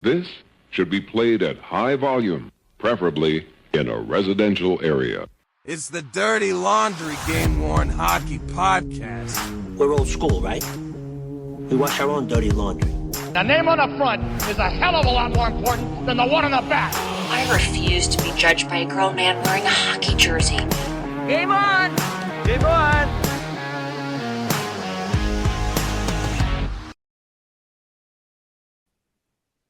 This should be played at high volume, preferably in a residential area. It's the Dirty Laundry Game-Worn Hockey Podcast. We're old school, right? We wash our own dirty laundry. The name on the front is a hell of a lot more important than the one on the back. I refuse to be judged by a grown man wearing a hockey jersey. Game on! Game on!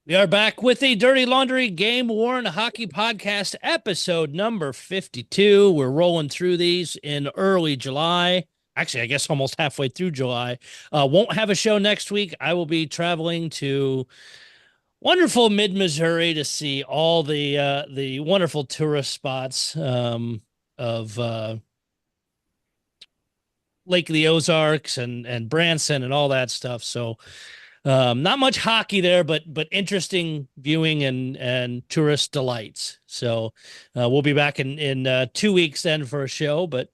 We are back with the Dirty Laundry Game-Worn Hockey Podcast, episode number 52. We're rolling through these in early July. Actually, I guess almost halfway through July. Won't have a show next week. I will be traveling to wonderful mid-Missouri to see all the wonderful tourist spots of Lake of the Ozarks and Branson and all that stuff. So not much hockey there, but interesting viewing and tourist delights. So we'll be back in 2 weeks then for a show. But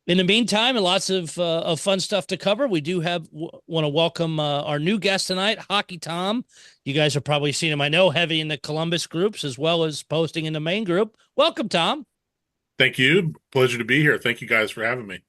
in the meantime, lots of fun stuff to cover. We do want to welcome our new guest tonight, Hockey Tom. You guys have probably seen him, I know, heavy in the Columbus groups as well as posting in the main group. Welcome, Tom. Thank you. Pleasure to be here. Thank you guys for having me.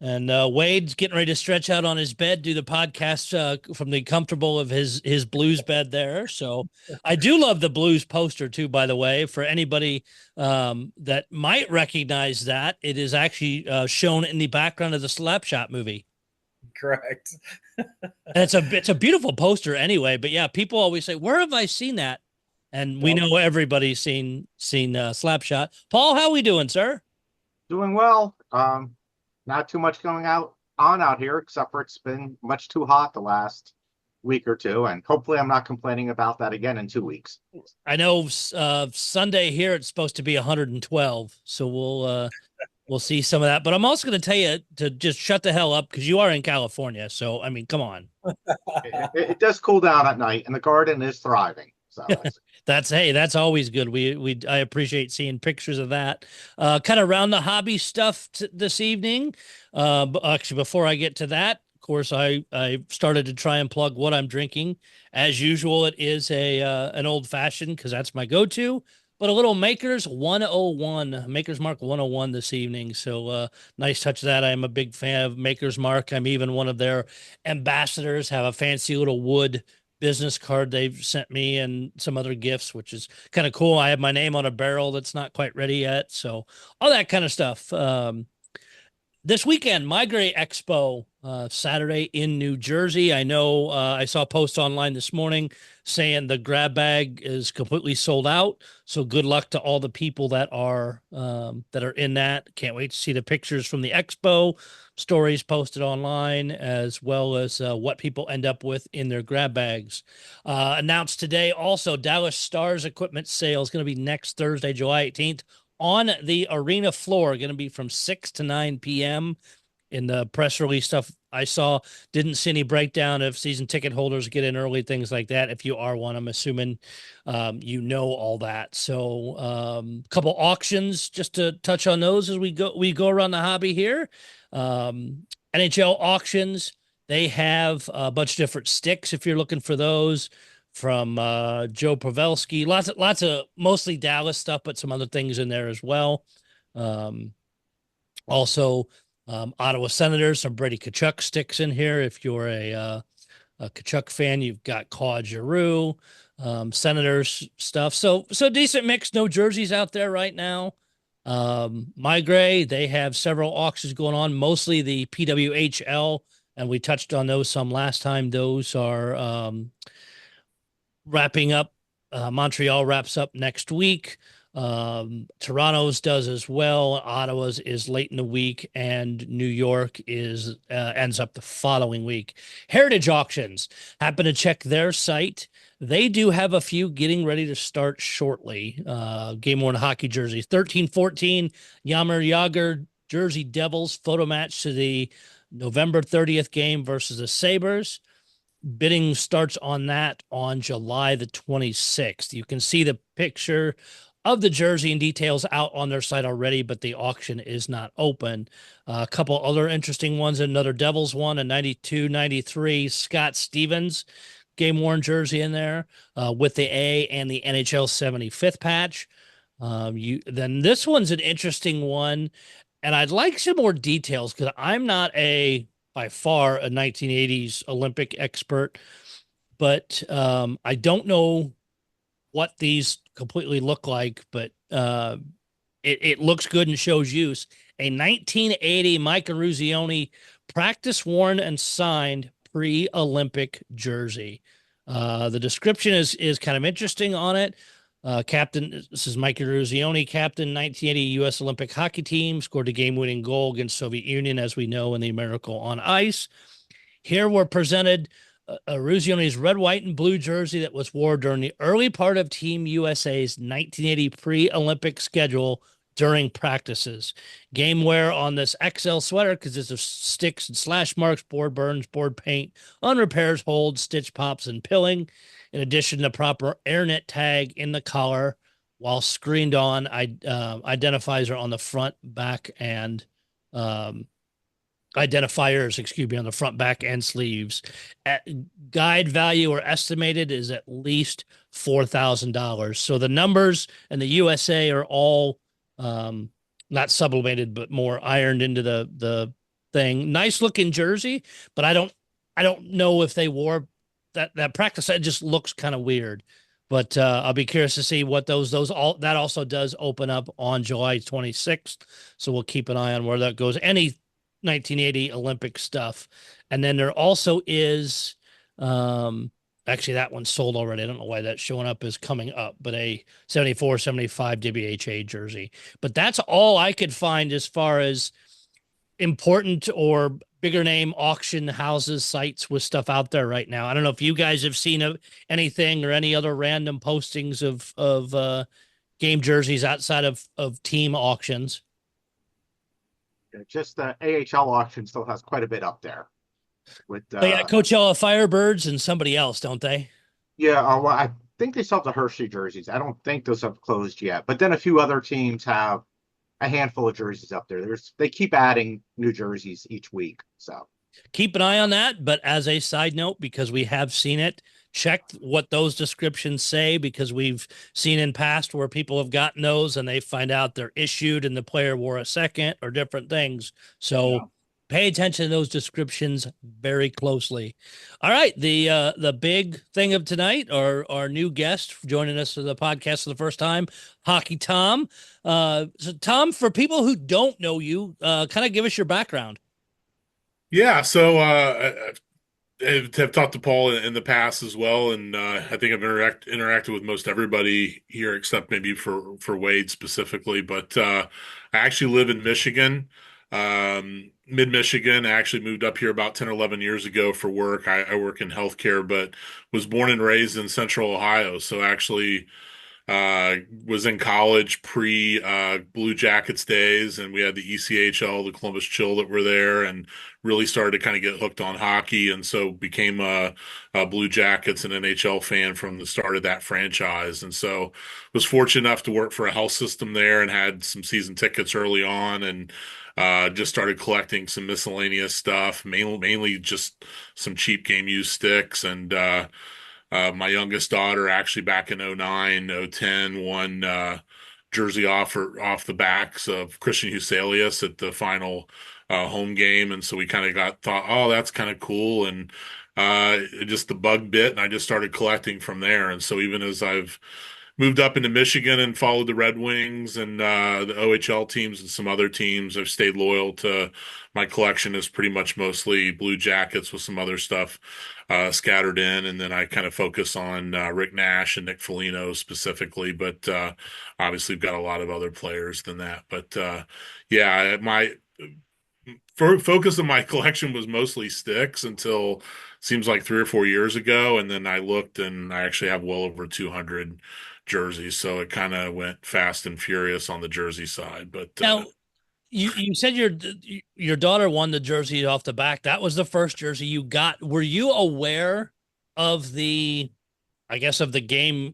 And Wade's getting ready to stretch out on his bed, do the podcast from the comfortable of his Blues bed there. So I do love the Blues poster too, by the way, for anybody that might recognize that. It is actually shown in the background of the Slapshot movie. Correct. And it's a beautiful poster anyway. But yeah, people always say, where have I seen that? And we know everybody's seen Slapshot. Paul, how we doing, sir? Doing well. Not too much going on out here, except for it's been much too hot the last week or two, and hopefully I'm not complaining about that again in 2 weeks. I know Sunday here it's supposed to be 112, so we'll see some of that. But I'm also going to tell you to just shut the hell up because you are in California. So I mean, come on. It does cool down at night, and the garden is thriving. So that's always good. I appreciate seeing pictures of that. Kind of around the hobby stuff this evening. But actually, before I get to that, of course, I started to try and plug what I'm drinking. As usual, it is an old fashioned because that's my go-to. But a little Maker's 101, Maker's Mark 101 this evening. So nice touch of that. I am a big fan of Maker's Mark. I'm even one of their ambassadors. Have a fancy little wood business card they've sent me and some other gifts, which is kind of cool. I have my name on a barrel that's not quite ready yet. So all that kind of stuff. This weekend, Migrate Expo, Saturday in New Jersey. I know I saw a post online this morning saying the grab bag is completely sold out. So good luck to all the people that are in that. Can't wait to see the pictures from the expo, stories posted online, as well as what people end up with in their grab bags. Announced today also, Dallas Stars equipment sale is going to be next Thursday, July 18th. On the arena floor, going to be from 6 to 9 p.m. In the press release stuff I saw, didn't see any breakdown of season ticket holders get in early, things like that. If you are one, I'm assuming you know all that. So a couple auctions just to touch on those as we go around the hobby here. NHL auctions, they have a bunch of different sticks if you're looking for those. From Joe Pavelski, lots of mostly Dallas stuff, but some other things in there as well. Also, Ottawa Senators, some Brady Tkachuk sticks in here. If you're a Tkachuk fan, you've got Claude Giroux, Senators stuff. So decent mix. No jerseys out there right now. Migrate, they have several auctions going on, mostly the PWHL, and we touched on those some last time. Those are wrapping up. Montreal wraps up next week. Toronto's does as well. Ottawa's is late in the week, and New York is ends up the following week. Heritage Auctions, happen to check their site. They do have a few getting ready to start shortly. Game-worn hockey jerseys. 13-14 Yammer Yager Jersey Devils photo match to the November 30th game versus the Sabres. Bidding starts on that on July the 26th. You can see the picture of the jersey and details out on their site already, but the auction is not open. A couple other interesting ones. Another Devils one, a 92-93 Scott Stevens game worn jersey in there with the A and the NHL 75th patch. Then this one's an interesting one, and I'd like some more details because I'm not by far a 1980s Olympic expert, but I don't know what these completely look like, but it looks good and shows use. A 1980 Mike Eruzione practice worn and signed pre-Olympic jersey. The description is kind of interesting on it. Captain, this is Mike Eruzione, captain, 1980 U.S. Olympic hockey team, scored a game-winning goal against Soviet Union, as we know, in the Miracle on Ice. Here we're presented Eruzione's red, white, and blue jersey that was worn during the early part of Team USA's 1980 pre-Olympic schedule during practices. Game wear on this XL sweater consists of sticks and slash marks, board burns, board paint, on repairs, holds, stitch pops, and pilling. In addition to proper airnet tag in the collar, while screened on identifiers are on the front, back, and identifiers, on the front, back, and sleeves. Guide value or estimated is at least $4,000. So the numbers and the USA are all not sublimated, but more ironed into the thing. Nice looking jersey, but I don't know if they wore that practice. That just looks kind of weird. But I'll be curious to see what that also does open up on July 26th. So we'll keep an eye on where that goes. Any 1980 Olympic stuff. And then there also is actually that one's sold already. I don't know why that's showing up as coming up, but a 74-75 WHA jersey. But that's all I could find as far as important or bigger name auction houses, sites with stuff out there right now. I don't know if you guys have seen anything or any other random postings of game jerseys outside of team auctions. Just the AHL auction still has quite a bit up there. With they got Coachella Firebirds and somebody else, don't they? Yeah, well, I think they still have the Hershey jerseys. I don't think those have closed yet. But then a few other teams have a handful of jerseys up there. They keep adding new jerseys each week. So keep an eye on that. But as a side note, because we have seen it, check what those descriptions say, because we've seen in past where people have gotten those and they find out they're issued and the player wore a second or different things. So pay attention to those descriptions very closely. All right. The big thing of tonight, our new guest joining us for the podcast for the first time, Hockey Tom. So Tom, for people who don't know you, kind of give us your background. Yeah. So, I have talked to Paul in the past as well, and I think I've interacted with most everybody here except maybe for Wade specifically. But I actually live in Michigan, mid-Michigan. I actually moved up here about 10 or 11 years ago for work. I work in healthcare, but was born and raised in Central Ohio. So actually was in college pre Blue Jackets days, and we had the ECHL, the Columbus Chill that were there, and really started to kind of get hooked on hockey, and so became a Blue Jackets and NHL fan from the start of that franchise. And so was fortunate enough to work for a health system there and had some season tickets early on, and just started collecting some miscellaneous stuff, mainly just some cheap game used sticks. And my youngest daughter actually back in 09, 010 won jersey off the backs of Christian Huselius at the final home game. And so we kind of thought, oh, that's kind of cool. And just the bug bit, and I just started collecting from there. And so even as I've moved up into Michigan and followed the Red Wings and the OHL teams and some other teams, I've stayed loyal to my collection is pretty much mostly Blue Jackets with some other stuff scattered in. And then I kind of focus on Rick Nash and Nick Foligno specifically, but obviously we've got a lot of other players than that. But yeah, my focus of my collection was mostly sticks until seems like 3 or 4 years ago. And then I looked and I actually have well over 200 jerseys. So it kind of went fast and furious on the jersey side. But now you said your daughter won the jersey off the back. That was the first jersey you got. Were you aware of the game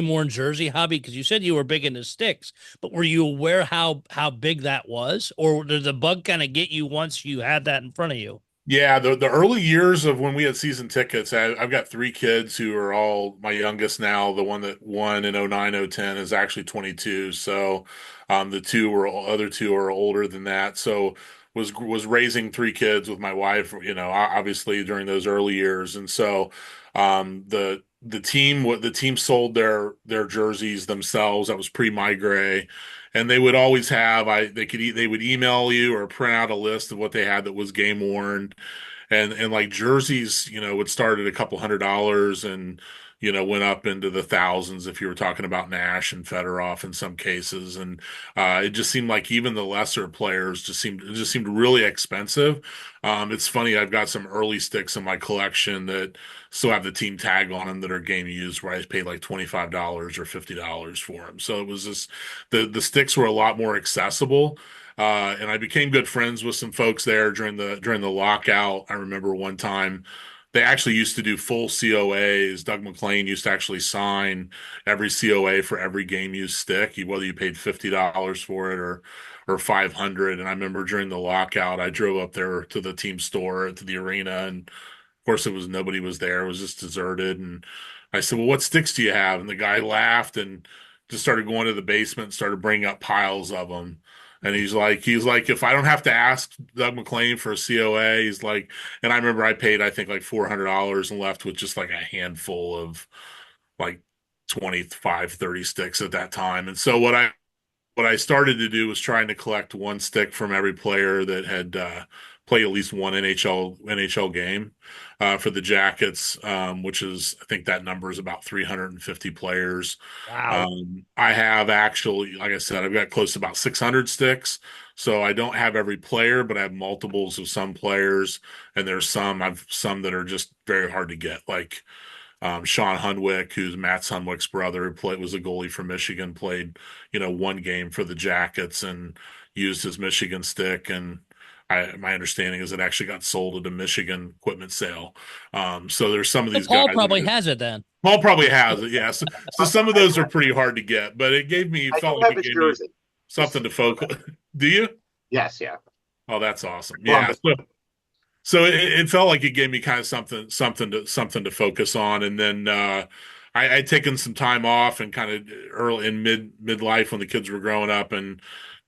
worn jersey hobby? Because you said you were big into sticks, but were you aware how big that was, or did the bug kind of get you once you had that in front of you? Yeah, the early years of when we had season tickets, I've got three kids who are all my youngest now. The one that won in '09, '10 is actually 22. So the other two are older than that. So was raising three kids with my wife, obviously during those early years. And so the team sold their jerseys themselves. That was pre my gray. And they would always have they would email you or print out a list of what they had that was game worn, and like jerseys, would start at a couple $100 and went up into the thousands if you were talking about Nash and Fedorov in some cases. And it just seemed like even the lesser players just seemed really expensive. It's funny, I've got some early sticks in my collection that still have the team tag on them that are game used, where I paid like $25 or $50 for them. So it was just the sticks were a lot more accessible. And I became good friends with some folks there during the lockout. I remember one time they actually used to do full COAs. Doug McClain used to actually sign every COA for every game used stick, whether you paid $50 for it or 500. And I remember during the lockout, I drove up there to the team store to the arena, and of course nobody was there. It was just deserted. And I said, "Well, what sticks do you have?" And the guy laughed and just started going to the basement and started bringing up piles of them. And he's like, if I don't have to ask Doug McClain for a COA, he's like, and I remember I paid, I think, like $400 and left with just like a handful of like 25, 30 sticks at that time. And so what I started to do was trying to collect one stick from every player that had played at least one NHL game for the Jackets, which is, I think that number is about 350 players. Wow. I have actually, like I said, I've got close to about 600 sticks. So I don't have every player, but I have multiples of some players, and I've some that are just very hard to get, like Sean Hunwick, who's Matt Hunwick's brother, was a goalie for Michigan, played, one game for the Jackets and used his Michigan stick. And my understanding is it actually got sold at a Michigan equipment sale. So there's some of So these guys Paul that probably are, has it then. Paul probably has it, yeah. So some of those are pretty hard to get, but I felt do like have it his gave me jersey. something to focus. Do you? Yes, yeah. Oh, that's awesome. Yeah. Columbus. So it felt like it gave me kind of something to focus on. And then I'd taken some time off and kind of early in midlife when the kids were growing up, and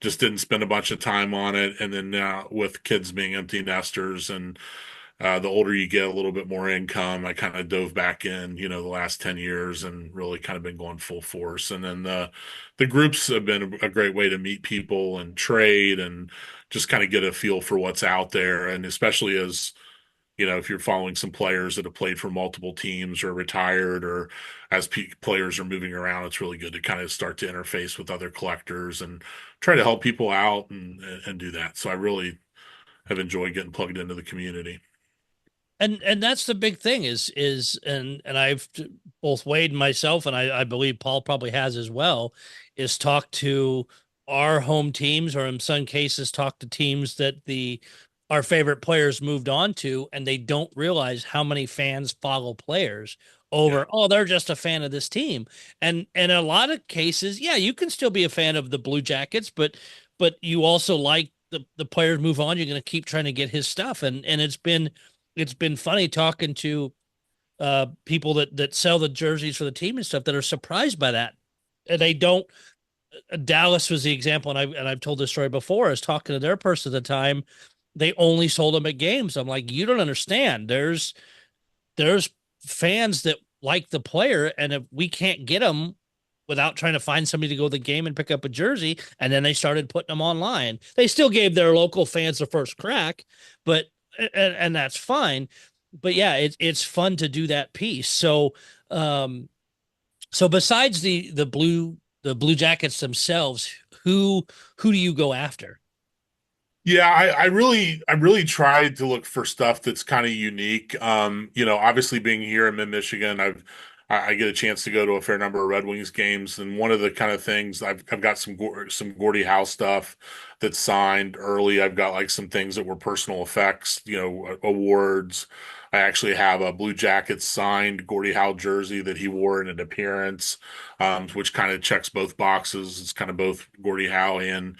just didn't spend a bunch of time on it. And then now with kids being empty nesters, and the older you get, a little bit more income, I kind of dove back in, the last 10 years, and really kind of been going full force. And then the groups have been a great way to meet people and trade and just kind of get a feel for what's out there. And especially as, if you're following some players that have played for multiple teams or retired, or as players are moving around, it's really good to kind of start to interface with other collectors and try to help people out and do that. So I really have enjoyed getting plugged into the community. And that's the big thing and I've both Wade and myself, and I believe Paul probably has as well, is talked to our home teams, or in some cases talk to teams that our favorite players moved on to, and they don't realize how many fans follow players Yeah. over, oh, they're just a fan of this team. And in a lot of cases, yeah, you can still be a fan of the Blue Jackets, but you also like the players move on, you're going to keep trying to get his stuff. And it's been funny talking to people that sell the jerseys for the team and stuff that are surprised by that. And they don't. Dallas was the example, and I've told this story before. I was talking to their person at the time. They only sold them at games. I'm like, you don't understand. There's fans that like the player, and if we can't get them without trying to find somebody to go to the game and pick up a jersey, and then they started putting them online. They still gave their local fans the first crack, but and that's fine. But yeah, it's fun to do that piece. So besides the Blue Jackets themselves, who do you go after? Yeah, I really tried to look for stuff that's kind of unique. Obviously being here in mid-Michigan, I get a chance to go to a fair number of Red Wings games, and one of the kind of things I've got some Gordie Howe stuff that's signed early. I've got like some things that were personal effects, awards. I actually have a Blue Jackets signed Gordie Howe jersey that he wore in an appearance, which kind of checks both boxes. It's kind of both Gordie Howe and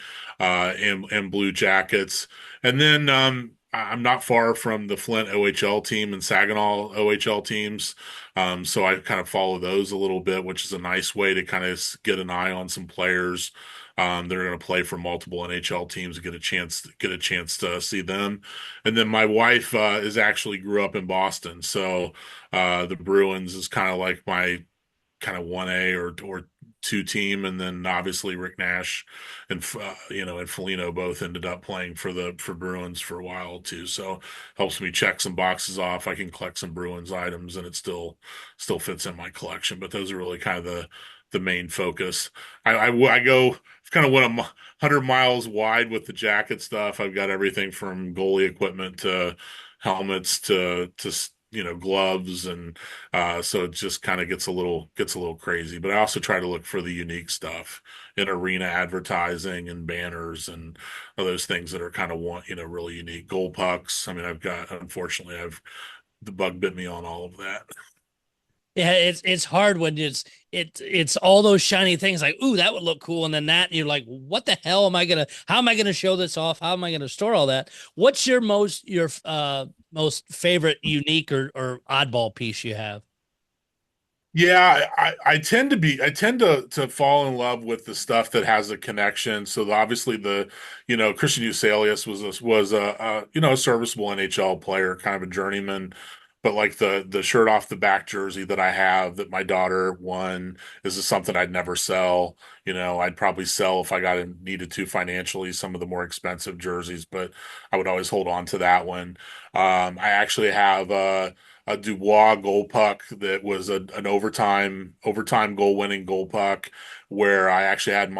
Blue Jackets. And then I'm not far from the Flint OHL team and Saginaw OHL teams. So I kind of follow those a little bit, which is a nice way to kind of get an eye on some players that are going to play for multiple NHL teams and get a chance to see them. And then my wife is actually grew up in Boston, so the Bruins is kind of like my kind of 1A or two team, and then obviously Rick Nash and and Foligno both ended up playing for Bruins for a while too. So helps me check some boxes off. I can collect some Bruins items, and it still fits in my collection. But those are really kind of the main focus. I go kind of when I'm 100 miles wide with the jacket stuff. I've got everything from goalie equipment to helmets to gloves, and so it just kind of gets a little crazy. But I also try to look for the unique stuff in arena advertising and banners and all those things that are kind of really unique. Goal pucks. I mean, unfortunately I've the bug bit me on all of that. Yeah, it's hard when it's all those shiny things like, ooh, that would look cool, and then that and you're like, what the hell am I gonna? How am I gonna show this off? How am I gonna store all that? What's your most favorite unique or oddball piece you have? Yeah, I tend to fall in love with the stuff that has a connection. So obviously Christian Usalius was a serviceable NHL player, kind of a journeyman, but like the shirt off the back jersey that I have that my daughter won is something I'd never sell. I'd probably sell if I needed to financially some of the more expensive jerseys, but I would always hold on to that one. I actually have a Dubois goal puck that was an overtime goal winning goal puck where I actually had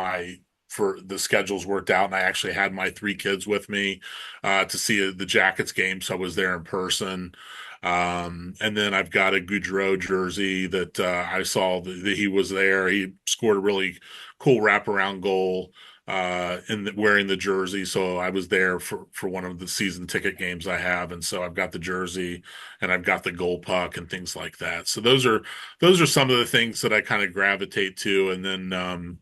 for the schedules worked out, and I actually had my three kids with me to see the Jackets game, so I was there in person. And then I've got a Goudreau jersey that I saw that he was there. He scored a really cool wraparound goal wearing the jersey. So I was there for one of the season ticket games I have. And so I've got the jersey and I've got the goal puck and things like that. So those are some of the things that I kind of gravitate to. And then,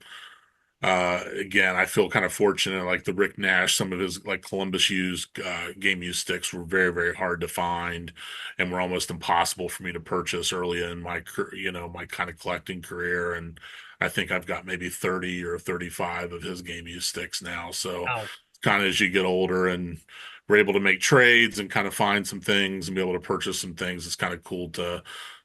again, I feel kind of fortunate, like the Rick Nash, some of his like Columbus used game used sticks were very, very hard to find and were almost impossible for me to purchase early in my kind of collecting career. And I think I've got maybe 30 or 35 of his game used sticks now. So Wow. kind of as you get older and we're able to make trades and kind of find some things and be able to purchase some things, it's kind of cool to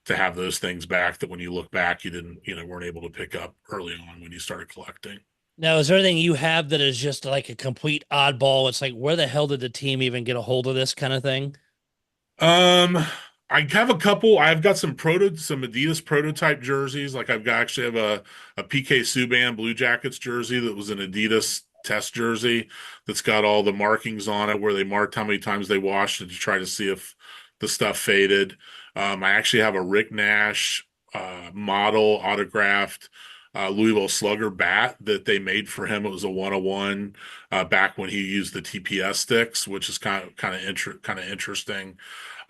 have those things back that when you look back, you didn't, weren't able to pick up early on when you started collecting. Now, is there anything you have that is just like a complete oddball? It's like, where the hell did the team even get a hold of this kind of thing? Um, I have a couple. I've got some Adidas prototype jerseys. Like actually have a PK Subban Blue Jackets jersey that was an Adidas test jersey that's got all the markings on it where they marked how many times they washed it to try to see if the stuff faded. I actually have a Rick Nash model autographed Louisville Slugger bat that they made for him. It was a 101 back when he used the TPS sticks, which is kind of interesting.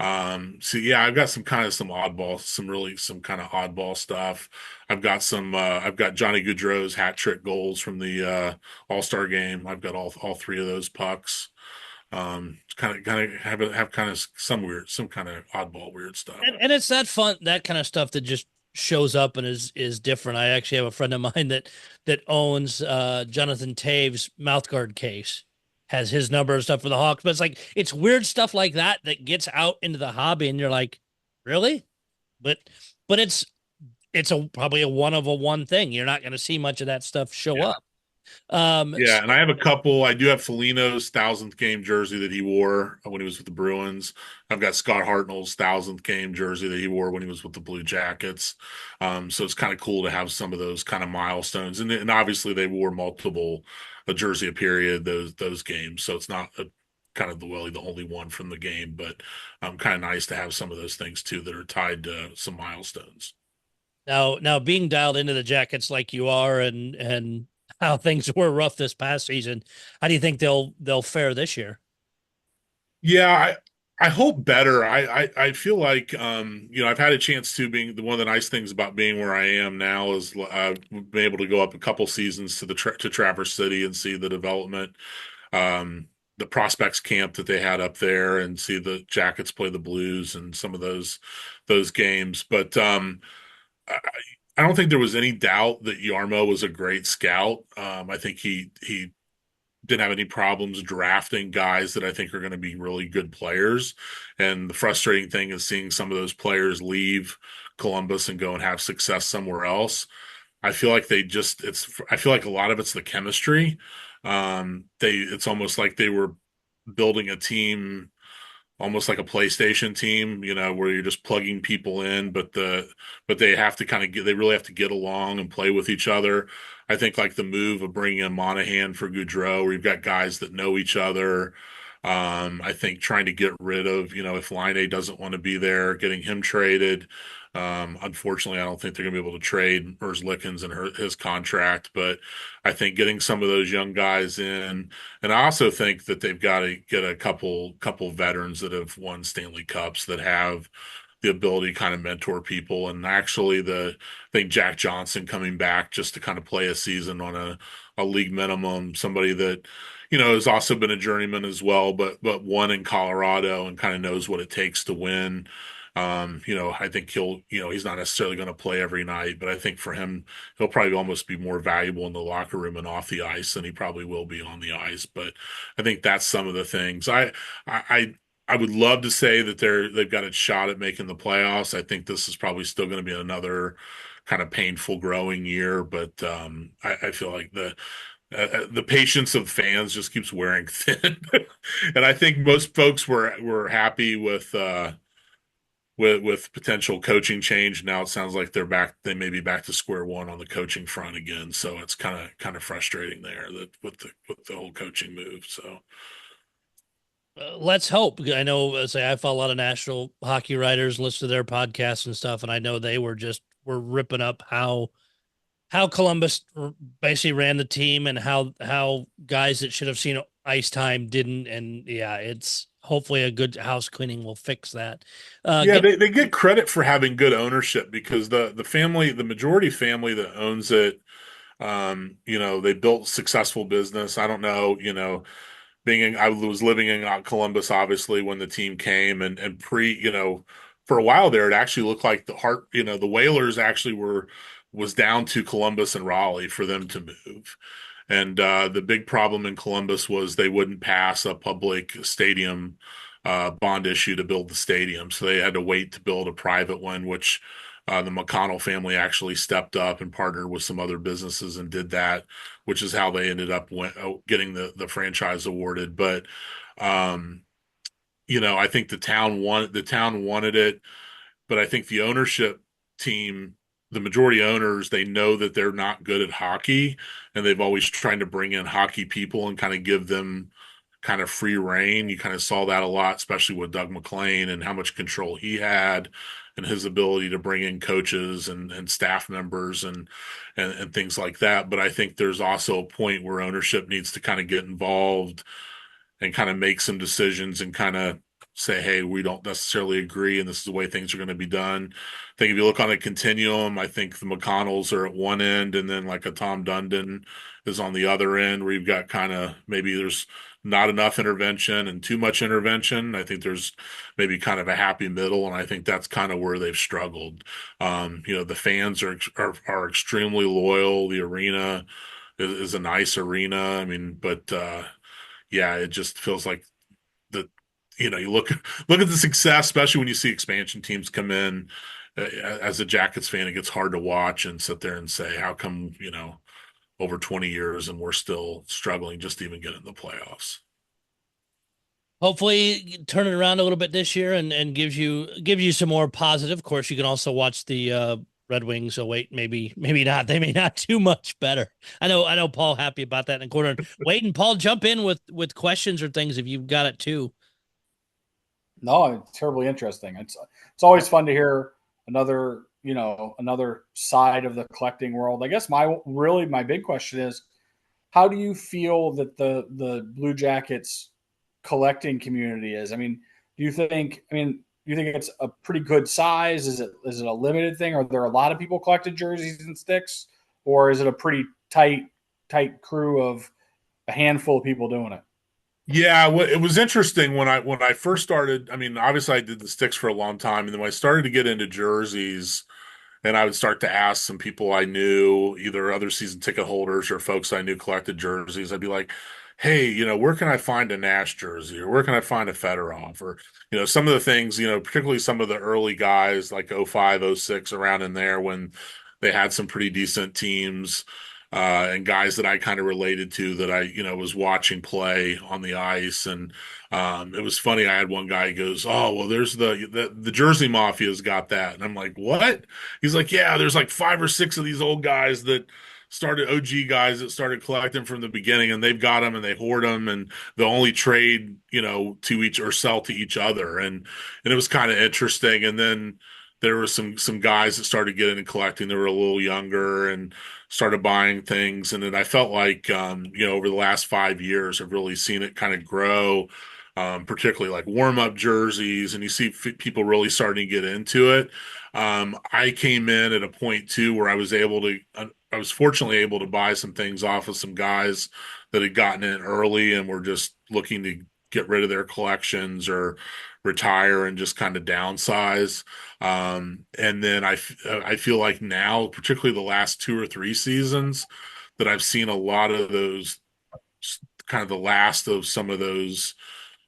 So yeah, I've got some kind of some kind of oddball stuff. I've got Johnny Gaudreau's hat trick goals from the All-Star game. I've got all three of those pucks. Kind of have kind of some kind of oddball weird stuff. And it's that kind of stuff that just shows up and is different. I actually have a friend of mine that owns Jonathan Taves mouthguard case, has his number and stuff for the Hawks, but it's weird stuff like that gets out into the hobby, and you're like, really? But it's probably a one thing. You're not going to see much of that stuff show up. Yeah, and I have a couple. I do have Foligno's 1,000th game jersey that he wore when he was with the Bruins. I've got Scott Hartnell's 1,000th game jersey that he wore when he was with the Blue Jackets. So it's kind of cool to have some of those kind of milestones. And obviously they wore multiple a jersey a period those games. So it's not kind of the only one from the game, but kind of nice to have some of those things too that are tied to some milestones. Now being dialed into the Jackets like you are, and how things were rough this past season, how do you think they'll fare this year? Yeah, I hope better. I feel like I've had a chance to being one of the nice things about being where I am now is I've been able to go up a couple seasons to Traverse City and see the development. the prospects camp that they had up there and see the Jackets play the Blues and some of those games. But I don't think there was any doubt that Yarmo was a great scout. I think he didn't have any problems drafting guys that I think are going to be really good players. And the frustrating thing is seeing some of those players leave Columbus and go and have success somewhere else. I feel like I feel like a lot of it's the chemistry. It's almost like they were building a team almost like a PlayStation team, where you're just plugging people in, but they have to they really have to get along and play with each other. I think like the move of bringing in Monahan for Goudreau, where you've got guys that know each other. I think trying to get rid of, if Line doesn't want to be there, getting him traded. Unfortunately, I don't think they're going to be able to trade Merzlikins and his contract, but I think getting some of those young guys in, and I also think that they've got to get a couple veterans that have won Stanley Cups that have the ability to kind of mentor people. And actually, I think Jack Johnson coming back just to kind of play a season on a league minimum, somebody that has also been a journeyman as well, but won in Colorado and kind of knows what it takes to win. I think he's not necessarily going to play every night, but I think for him, he'll probably almost be more valuable in the locker room and off the ice than he probably will be on the ice. But I think that's some of the things. I would love to say that they've got a shot at making the playoffs. I think this is probably still going to be another kind of painful growing year, but I feel like the patience of fans just keeps wearing thin. And I think most folks were happy with potential coaching change. Now it sounds like they may be back to square one on the coaching front again. So it's kind of frustrating there that with the whole coaching move. So Let's hope. I know, I follow a lot of national hockey writers, listen to their podcasts and stuff, and I know they were ripping up how Columbus basically ran the team and how guys that should have seen ice time didn't. And yeah, it's hopefully a good house cleaning will fix that. They get credit for having good ownership because the majority family that owns it, they built successful business. I don't know, I was living in Columbus, obviously, when the team came and for a while there, it actually looked like the Whalers actually was down to Columbus and Raleigh for them to move. And the big problem in Columbus was they wouldn't pass a public stadium bond issue to build the stadium. So they had to wait to build a private one, which the McConnell family actually stepped up and partnered with some other businesses and did that, which is how they ended up getting the franchise awarded. But I think the town wanted it, but I think the ownership team, the majority owners, they know that they're not good at hockey, and they've always trying to bring in hockey people and kind of give them kind of free reign. You kind of saw that a lot, especially with Doug McLean and how much control he had and his ability to bring in coaches and staff members and things like that. But I think there's also a point where ownership needs to kind of get involved and kind of make some decisions and kind of say, hey, we don't necessarily agree, and this is the way things are going to be done. I think if you look on a continuum, I think the McConnells are at one end, and then like a Tom Dundon is on the other end, where you've got kind of maybe there's not enough intervention and too much intervention. I think there's maybe kind of a happy middle, and I think that's kind of where they've struggled. The fans are extremely loyal. The arena is a nice arena. I mean, but it just feels like you look at the success, especially when you see expansion teams come in. As a Jackets fan, it gets hard to watch and sit there and say, how come, over 20 years and we're still struggling just to even get in the playoffs? Hopefully turn it around a little bit this year and gives you some more positive. Of course, you can also watch the Red Wings. So wait, maybe not. They may not do much better. I know Paul happy about that in the corner. Wait, and Paul, jump in with questions or things if you've got it too. No, it's terribly interesting. It's always fun to hear another side of the collecting world. I guess my big question is, how do you feel that the Blue Jackets collecting community is? I mean, do you think it's a pretty good size? Is it a limited thing? Are there a lot of people collecting jerseys and sticks, or is it a pretty tight crew of a handful of people doing it? Yeah, well, it was interesting when I first started. I mean, obviously I did the sticks for a long time, and then when I started to get into jerseys, and I would start to ask some people I knew, either other season ticket holders or folks I knew collected jerseys. I'd be like, "Hey, where can I find a Nash jersey, or where can I find a Fedorov, or some of the things, particularly some of the early guys like '05, '06, around in there when they had some pretty decent teams." And guys that I kind of related to that I, was watching play on the ice. And it was funny. I had one guy who goes, "Oh, well, there's the Jersey Mafia's got that." And I'm like, "What?" He's like, "Yeah, there's like 5 or 6 of these old guys that started OG guys that started collecting from the beginning, and they've got them and they hoard them, and they'll only trade, to each or sell to each other." And it was kind of interesting. And then there were some guys that started getting and collecting. They were a little younger and started buying things. And then I felt like, over the last 5 years, I've really seen it kind of grow, particularly like warm up jerseys, and you see people really starting to get into it. I came in at a point too where I was fortunately able to buy some things off of some guys that had gotten in early and were just looking to get rid of their collections or retire and just kind of downsize. And then I feel like now, particularly the last 2 or 3 seasons, that I've seen a lot of those, kind of the last of some of those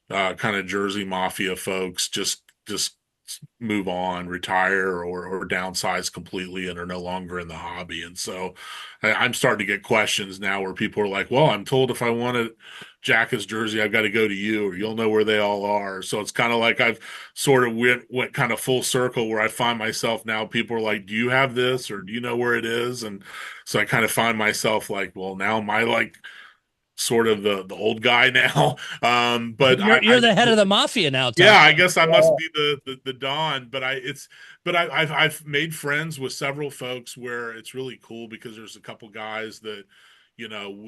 kind of Jersey Mafia folks just move on, retire, or downsize completely and are no longer in the hobby. And so I'm starting to get questions now where people are like, "Well, I'm told if I want a Jackets jersey, I've got to go to you, or you'll know where they all are." So it's kind of like I've sort of went kind of full circle where I find myself now. People are like, "Do you have this, or do you know where it is?" And so I kind of find myself like, "Well, now am I like sort of the old guy now?" But You're the head of the mafia now, Tom. yeah, I guess I must be the Don. I've made friends with several folks where it's really cool because there's a couple guys that,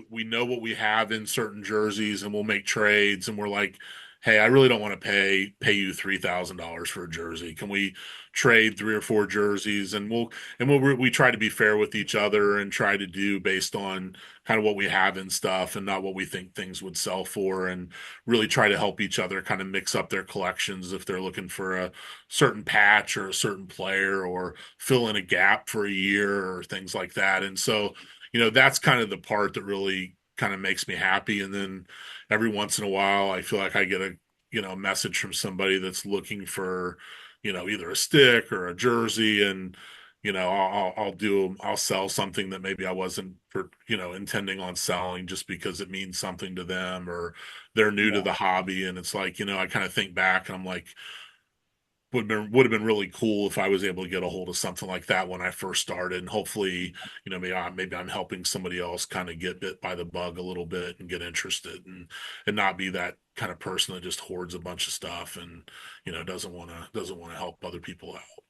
we know what we have in certain jerseys, and we'll make trades, and we're like, "Hey, I really don't want to pay you $3,000 for a jersey. Can we trade 3 or 4 jerseys?" And we try to be fair with each other and try to do based on kind of what we have and stuff, and not what we think things would sell for, and really try to help each other kind of mix up their collections if they're looking for a certain patch or a certain player, or fill in a gap for a year or things like that. And so, that's kind of the part that really kind of makes me happy. And then every once in a while, I feel like I get a message from somebody that's looking for, either a stick or a jersey, and I'll sell something that maybe I wasn't intending on selling, just because it means something to them, or they're new to the hobby. And it's like, I kind of think back and I'm like, would have been really cool if I was able to get a hold of something like that when I first started. And hopefully, maybe I'm helping somebody else kind of get bit by the bug a little bit and get interested, and not be that kind of person that just hoards a bunch of stuff and, doesn't want to help other people out.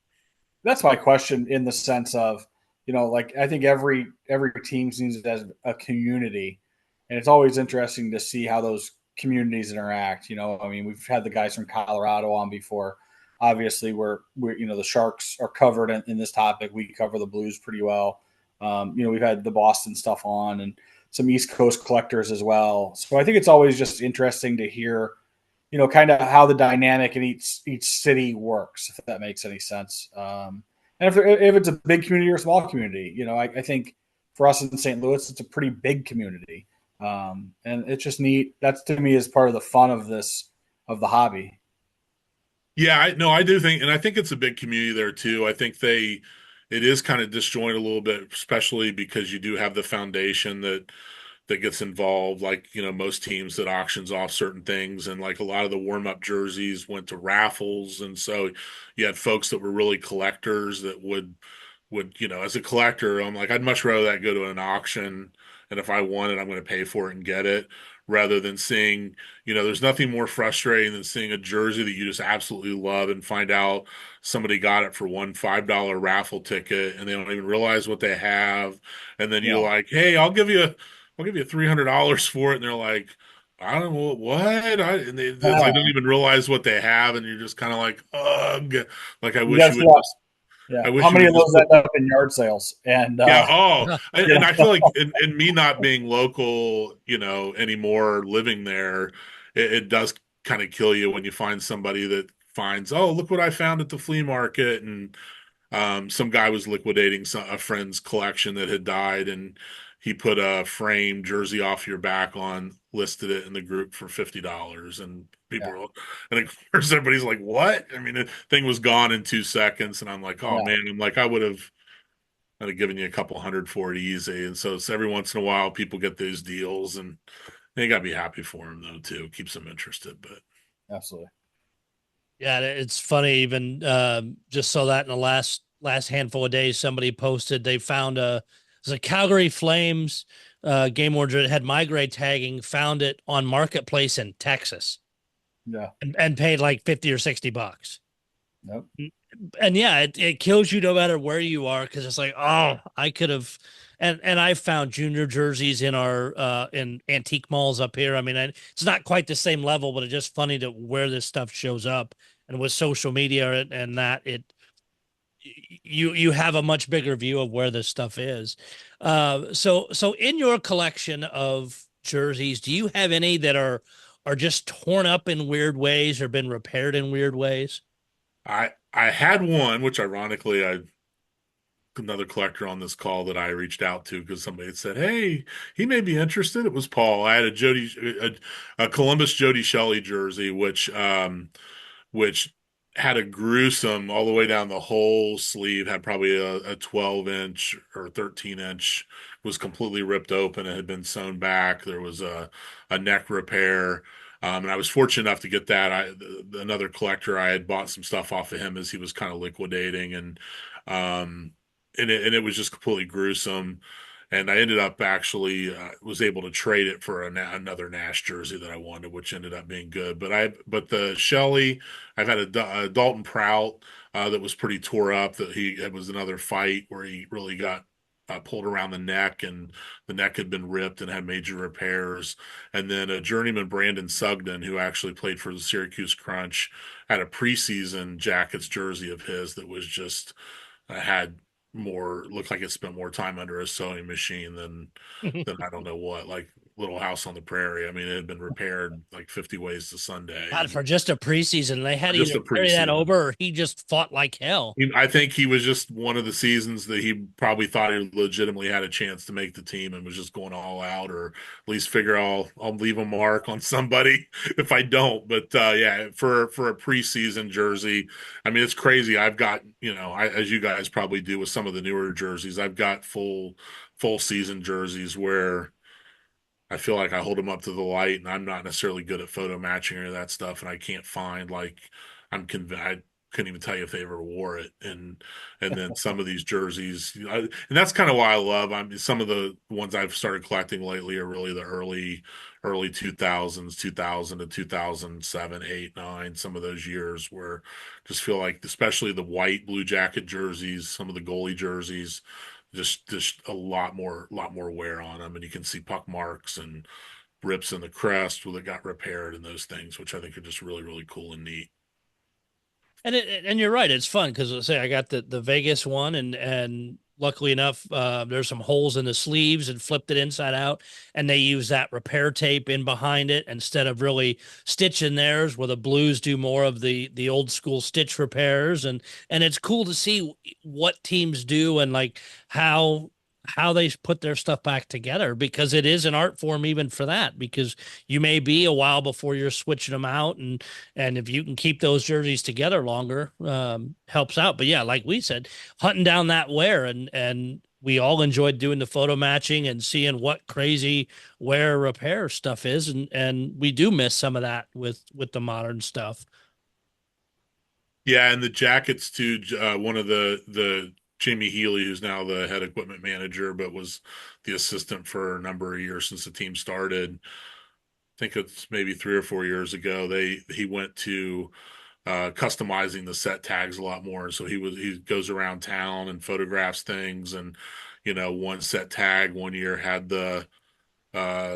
That's my question, in the sense of, like, I think every team sees it as a community, and it's always interesting to see how those communities interact. I mean, we've had the guys from Colorado on before. Obviously, we're the Sharks are covered in this topic. We cover the Blues pretty well. We've had the Boston stuff on, and some East Coast collectors as well. So I think it's always just interesting to hear, kind of how the dynamic in each city works, if that makes any sense. And if it's a big community or a small community, I think for us in St. Louis, it's a pretty big community. And it's just neat. That's, to me, is part of the fun of the hobby. Yeah, I do think, and I think it's a big community there too. I think it is kind of disjointed a little bit, especially because you do have the foundation that gets involved, like, most teams that auctions off certain things, and like a lot of the warm-up jerseys went to raffles. And so you had folks that were really collectors that would, as a collector, I'm like, I'd much rather that go to an auction, and if I want it, I'm going to pay for it and get it, rather than seeing, there's nothing more frustrating than seeing a jersey that you just absolutely love and find out somebody got it for one $5 raffle ticket, and they don't even realize what they have. And then you're like, "Hey, I'll give you $300 for it," and they're like, "I don't know what," it's like, don't even realize what they have, and you're just kind of like, "Ugh!" Like, I wish you would just. Yeah. I wish How many you of would those just. end up in yard sales? And Yeah. Oh, and I feel like, and me not being local, anymore, living there, it does kind of kill you when you find somebody that finds, oh, look what I found at the flea market, and some guy was liquidating a friend's collection that had died, and he put a framed jersey off your back on, listed it in the group for $50, and people Yeah. were, and of course everybody's like, "What?" I mean, the thing was gone in 2 seconds, and I'm like, "Oh Yeah. man!" I'm like, I'd have given you a couple hundred for it easy, and so it's every once in a while people get those deals, and they got to be happy for them though too. Keeps them interested, but Absolutely. Yeah, it's funny. Even just saw that in the last handful of days, somebody posted they found it was a Calgary Flames game order that had migrate tagging. Found it on Marketplace in Texas Yeah. and paid like $50 or $60. Nope. And yeah, it kills you no matter where you are because it's like, oh, I could have. And I found junior jerseys in our in antique malls up here. I mean, it's not quite the same level, but it's just funny to where this stuff shows up. And with social media and that, you have a much bigger view of where this stuff is. So in your collection of jerseys, do you have any that are just torn up in weird ways or been repaired in weird ways? I had one, which ironically I another collector on this call that I reached out to because somebody had said, "Hey, he may be interested." It was Paul. I had a Columbus Jody Shelley jersey, which had a gruesome all the way down the whole sleeve, had probably a 12-inch or 13-inch, was completely ripped open. It had been sewn back. There was a neck repair. And I was fortunate enough to get that. Another collector, I had bought some stuff off of him as he was kind of liquidating, um, and it was just completely gruesome. And I ended up actually was able to trade it for another Nash jersey that I wanted, which ended up being good. But the Shelley, I've had a Dalton Prout that was pretty tore up. It was another fight where he really got pulled around the neck, and the neck had been ripped and had major repairs. And then a journeyman, Brandon Sugden, who actually played for the Syracuse Crunch, had a preseason Jackets jersey of his that was just had more looked like it spent more time under a sewing machine than I don't know what, like Little House on the Prairie. I mean, it had been repaired like 50 ways to Sunday. God, for just a preseason, they had to Just either a carry that preseason. over or he just fought like hell. I think he was just one of the seasons that he probably thought he legitimately had a chance to make the team and was just going all out, or at least figure I'll leave a mark on somebody if I don't. But yeah, for a preseason jersey, I mean, it's crazy. I've got, as you guys probably do with some of the newer jerseys, I've got full season jerseys where I feel like I hold them up to the light, and I'm not necessarily good at photo matching or that stuff, and I can't find like I couldn't even tell you if they ever wore it, and then some of these jerseys, and that's kind of why I love. I mean, some of the ones I've started collecting lately are really the early 2000s, 2000 to 2007, 8, 9, some of those years where just feel like, especially the white Blue Jacket jerseys, some of the goalie jerseys just a lot more wear on them, and you can see puck marks and rips in the crest where they got repaired and those things, which I think are just really, really cool and neat. And you're right, it's fun because say I got the Vegas one and luckily enough there's some holes in the sleeves and flipped it inside out, and they use that repair tape in behind it instead of really stitching theirs, where the Blues do more of the old school stitch repairs, and it's cool to see what teams do and like how they put their stuff back together, because it is an art form even for that, because you may be a while before you're switching them out, and if you can keep those jerseys together longer, helps out. But yeah, like we said, hunting down that wear, and we all enjoyed doing the photo matching and seeing what crazy wear repair stuff is, and we do miss some of that with the modern stuff. Yeah, and the Jackets too. One of the Jamie Healy, who's now the head equipment manager, but was the assistant for a number of years since the team started. I think it's maybe 3 or 4 years ago. He went to customizing the set tags a lot more. So he goes around town and photographs things, and one set tag one year had the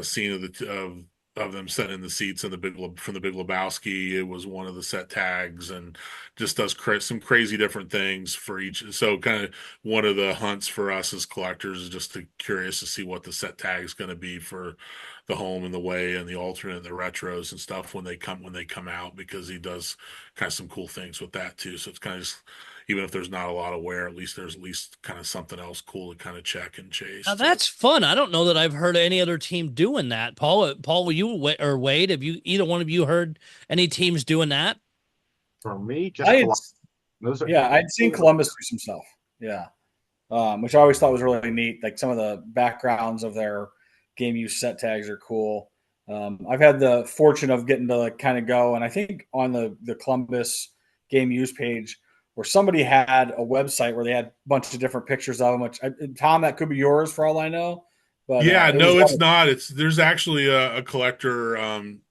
scene of of them sitting in the seats in from the Big Lebowski. It was one of the set tags, and just does some crazy different things for each. So kind of one of the hunts for us as collectors is just curious to see what the set tag is going to be for the home and the way and the alternate, and the retros and stuff when they come out, because he does kind of some cool things with that too. So it's kind of just, even if there's not a lot of wear, at least there's at least kind of something else cool to kind of check and chase. Now that's fun. I don't know that I've heard any other team doing that. Paul, were you or Wade? Have you either one of you heard any teams doing that? For me, just I'd seen Columbus do some stuff. Yeah, which I always thought was really neat. Like some of the backgrounds of their game use set tags are cool. I've had the fortune of getting to like kind of go, and I think on the Columbus game use page, where somebody had a website where they had a bunch of different pictures of them. Which Tom, that could be yours for all I know. But yeah, no, it's not. There's actually a collector,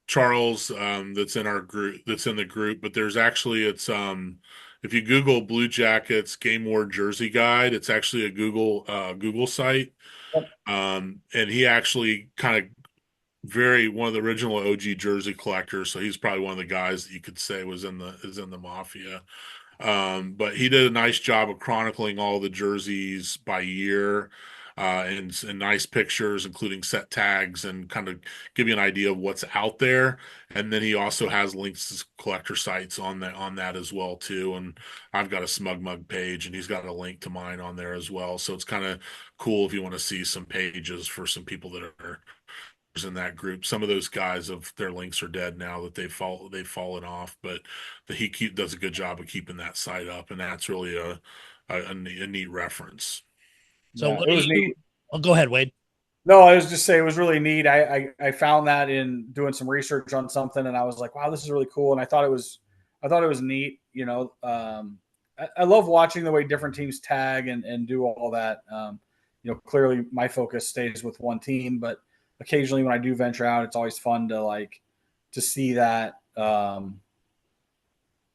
Charles, that's in our group, that's in the group. But there's actually if you Google Blue Jackets Game War Jersey Guide, it's actually a Google site. And he actually kind of one of the original OG jersey collectors. So he's probably one of the guys that you could say is in the mafia. But he did a nice job of chronicling all the jerseys by year, and nice pictures, including set tags, and kind of give you an idea of what's out there. And then he also has links to collector sites on that as well too. And I've got a Smug Mug page, and he's got a link to mine on there as well. So it's kind of cool if you want to see some pages for some people that are in that group. Some of those guys, of their links are dead now that they've fallen off, but he does a good job of keeping that site up, and that's really a neat reference. So what was neat. Oh, go ahead, Wade. No, I was just saying it was really neat. I found that in doing some research on something, and I was like, wow, this is really cool. And I thought it was neat. You know, I love watching the way different teams tag and do all that. You know, clearly my focus stays with one team, but occasionally when I do venture out, it's always fun to see that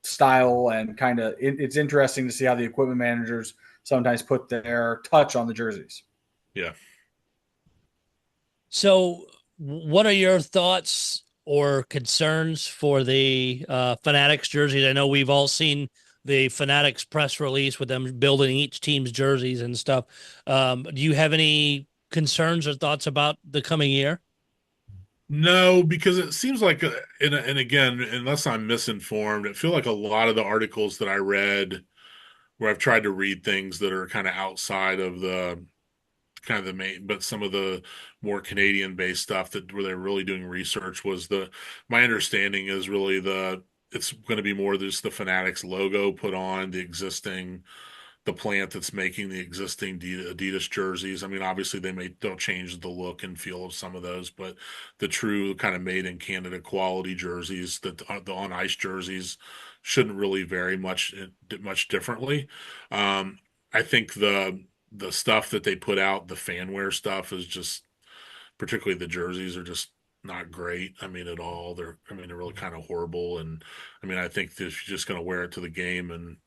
style, and kind of it's interesting to see how the equipment managers sometimes put their touch on the jerseys. Yeah. So what are your thoughts or concerns for the Fanatics jerseys? I know we've all seen the Fanatics press release with them building each team's jerseys and stuff. Do you have any concerns or thoughts about the coming year? No, because it seems like, and again, unless I'm misinformed, I feel like a lot of the articles that I read, where I've tried to read things that are kind of outside of the kind of the main, but some of the more Canadian-based stuff where they're really doing research, my understanding is really it's going to be more just the Fanatics logo put on the plant that's making the existing Adidas jerseys. I mean, obviously they'll change the look and feel of some of those, but the true kind of made in Canada quality jerseys, the on ice jerseys, shouldn't really vary much differently. I think the stuff that they put out, the fanwear stuff, is just, particularly the jerseys, are just not great. I mean, at all. They're really kind of horrible. And I mean, I think if you're just going to wear it to the game and,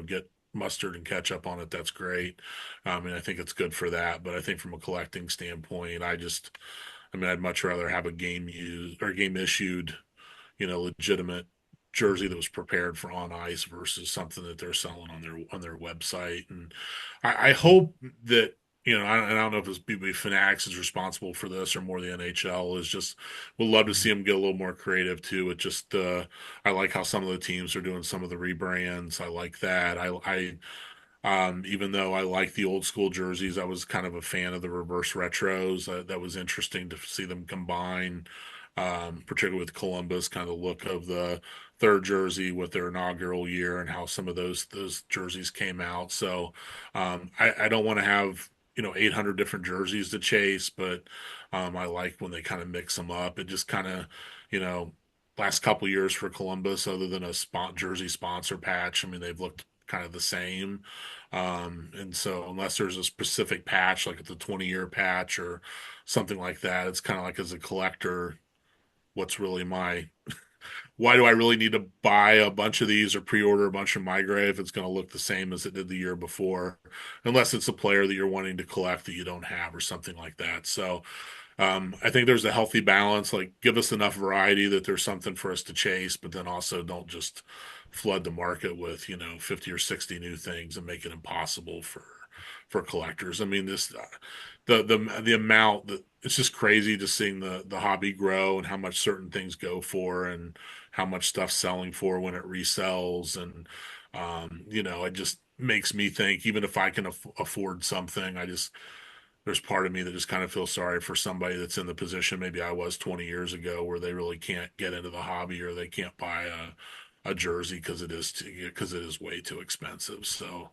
get mustard and ketchup on it, that's great. I mean, I think it's good for that. But I think from a collecting standpoint, I'd much rather have a game issued, legitimate jersey that was prepared for on ice versus something that they're selling on their website. And I hope that, I don't know if it's BB Fanatics is responsible for this or more the NHL, is just, we'd love to see them get a little more creative too. It just, I like how some of the teams are doing some of the rebrands. I like that. Even though I like the old school jerseys, I was kind of a fan of the reverse retros. That was interesting to see them combine, particularly with Columbus, kind of the look of the third jersey with their inaugural year and how some of those jerseys came out. So I don't want to have 800 different jerseys to chase, but I like when they kind of mix them up. It just kind of, last couple of years for Columbus, other than a jersey sponsor patch, I mean, they've looked kind of the same. And so unless there's a specific patch, like it's a 20-year patch or something like that, it's kind of like, as a collector, what's really why do I really need to buy a bunch of these or pre-order a bunch of my gray if it's going to look the same as it did the year before, unless it's a player that you're wanting to collect that you don't have or something like that. So I think there's a healthy balance. Like, give us enough variety that there's something for us to chase, but then also don't just flood the market with 50 or 60 new things and make it impossible for collectors. I mean, this the amount that it's just crazy just seeing the hobby grow and how much certain things go for and how much stuff's selling for when it resells. And it just makes me think, even if I can afford something, there's part of me that just kind of feels sorry for somebody that's in the position maybe I was 20 years ago, where they really can't get into the hobby, or they can't buy a jersey because it is way too expensive. So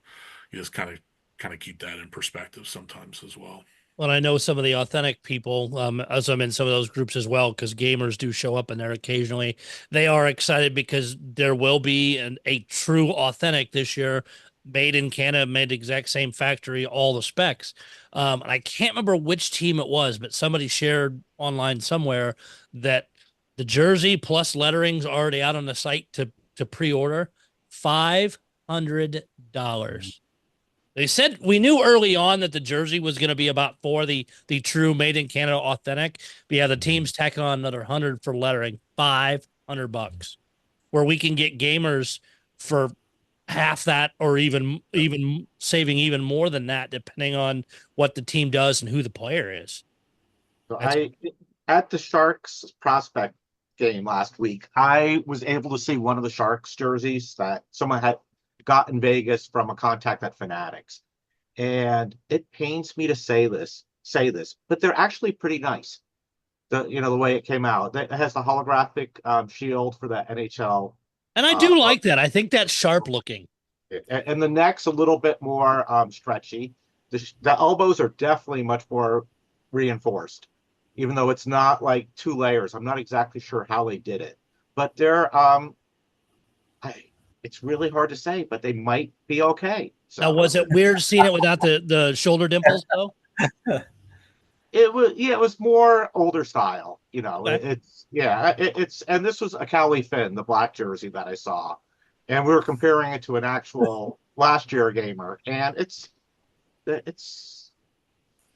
you just kind of keep that in perspective sometimes as well. Well, I know some of the authentic people, as I'm in some of those groups as well, because gamers do show up in there occasionally. They are excited because there will be a true authentic this year, made in Canada, made exact same factory, all the specs. And I can't remember which team it was, but somebody shared online somewhere that the jersey plus lettering's already out on the site to pre-order, $500. They said we knew early on that the jersey was going to be about for the true made in Canada authentic. But yeah, the team's tacking on another 100 for lettering, $500, where we can get gamers for half that, or even saving even more than that, depending on what the team does and who the player is. So at the Sharks prospect game last week, I was able to see one of the Sharks jerseys that someone had got in Vegas from a contact at Fanatics. And it pains me to say this, but they're actually pretty nice. The way it came out. It has the holographic shield for the NHL. And I do like that. I think that's sharp looking. And the neck's a little bit more stretchy. The elbows are definitely much more reinforced, even though it's not like 2 layers. I'm not exactly sure how they did it, but they're it's really hard to say, but they might be okay. So now, was it weird seeing it without the shoulder dimples though? It was more older style. Okay. It's and this was a Cali Finn, the black jersey that I saw, and we were comparing it to an actual last year gamer, and it's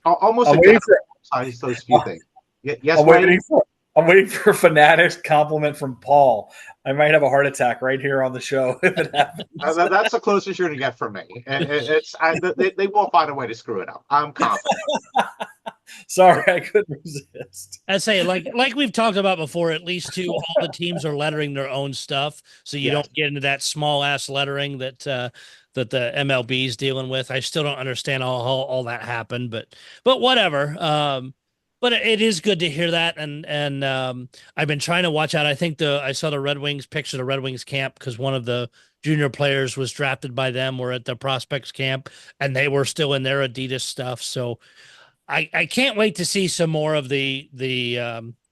almost besides those few things. Yes, I'm waiting for a Fanatics compliment from Paul. I might have a heart attack right here on the show if it happens. That's the closest you're going to get from me. And they will find a way to screw it up. I'm confident. Sorry, I couldn't resist. I say, like we've talked about before, at least all the teams are lettering their own stuff, so you don't get into that small ass lettering that the MLB is dealing with. I still don't understand how all that happened, but whatever. But it is good to hear that, and I've been trying to watch out. I think I saw the Red Wings picture of the Red Wings camp, because one of the junior players was drafted by them. We're at the prospects camp, and they were still in their Adidas stuff. So I can't wait to see some more of the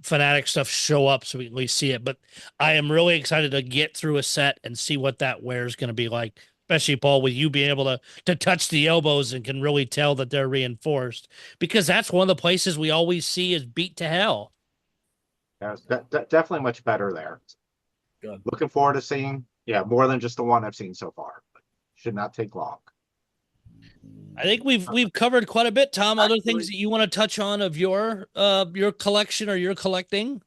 Fanatic stuff show up, so we can at least see it. But I am really excited to get through a set and see what that wear is going to be like. Especially, Paul, with you being able to touch the elbows and can really tell that they're reinforced, because that's one of the places we always see is beat to hell. Yeah, definitely much better there. Good. Looking forward to seeing more than just the one I've seen so far. But should not take long. I think we've covered quite a bit, Tom. Other things that you want to touch on of your collection or your collecting?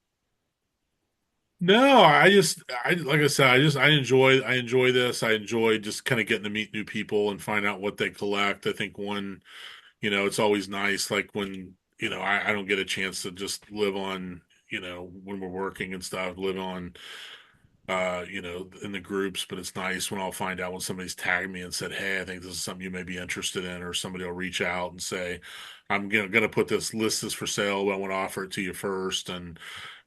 No, like I said, I enjoy this. I enjoy just kind of getting to meet new people and find out what they collect. I think it's always nice, like when, I don't get a chance to just live on, when we're working and stuff, live on in the groups, but it's nice when I'll find out when somebody's tagged me and said, "Hey, I think this is something you may be interested in," or somebody will reach out and say, "I'm gonna put this for sale, but I want to offer it to you first." And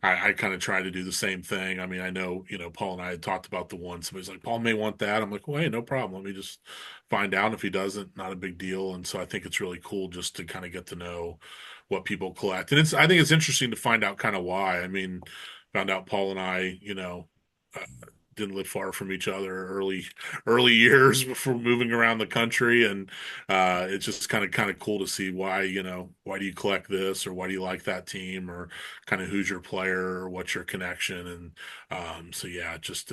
I kind of try to do the same thing. I mean, I know, Paul and I had talked about the one. Somebody's like, "Paul may want that." I'm like, "Well, hey, no problem. Let me just find out. If he doesn't, not a big deal." And so I think it's really cool just to kind of get to know what people collect. And I think it's interesting to find out kind of why. I mean, found out Paul and I, uh, didn't live far from each other early years before moving around the country, and it's just kind of cool to see why do you collect this, or why do you like that team, or kind of who's your player, or what's your connection. And so yeah, it's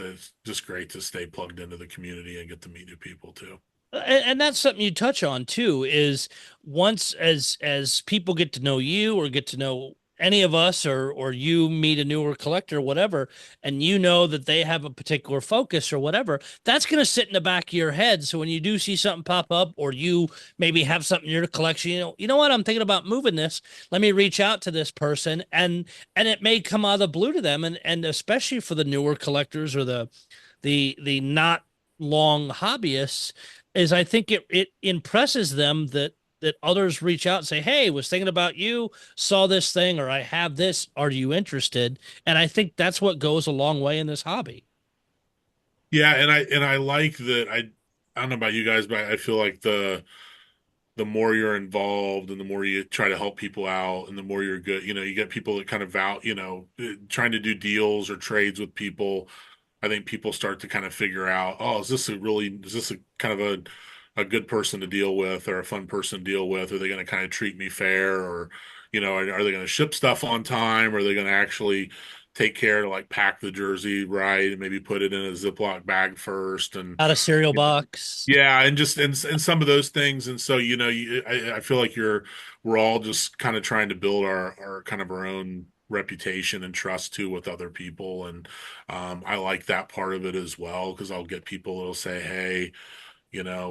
just great to stay plugged into the community and get to meet new people too. And that's something you touch on too, is once as people get to know you or get to know any of us or you meet a newer collector or whatever, and you know that they have a particular focus or whatever, that's going to sit in the back of your head. So when you do see something pop up, or you maybe have something in your collection, you know what, I'm thinking about moving this. Let me reach out to this person, and it may come out of the blue to them, and especially for the newer collectors or the not long hobbyists, is I think it impresses them that others reach out and say, hey, was thinking about you, saw this thing, or I have this, are you interested? And I think that's what goes a long way in this hobby. Yeah, and I like that. I don't know about you guys, but I feel like the more you're involved and the more you try to help people out and the more you're good, you get people that kind of trying to do deals or trades with people. I think people start to kind of figure out, oh, is this a kind of a good person to deal with or a fun person to deal with? Are they going to kind of treat me fair, or, are they going to ship stuff on time? Or are they going to actually take care to like pack the jersey right and maybe put it in a Ziploc bag first and Out of cereal box. yeah, and just and some of those things. And so, I feel like we're all just kind of trying to build our kind of our own reputation and trust too with other people. And I like that part of it as well, because I'll get people that'll say, hey,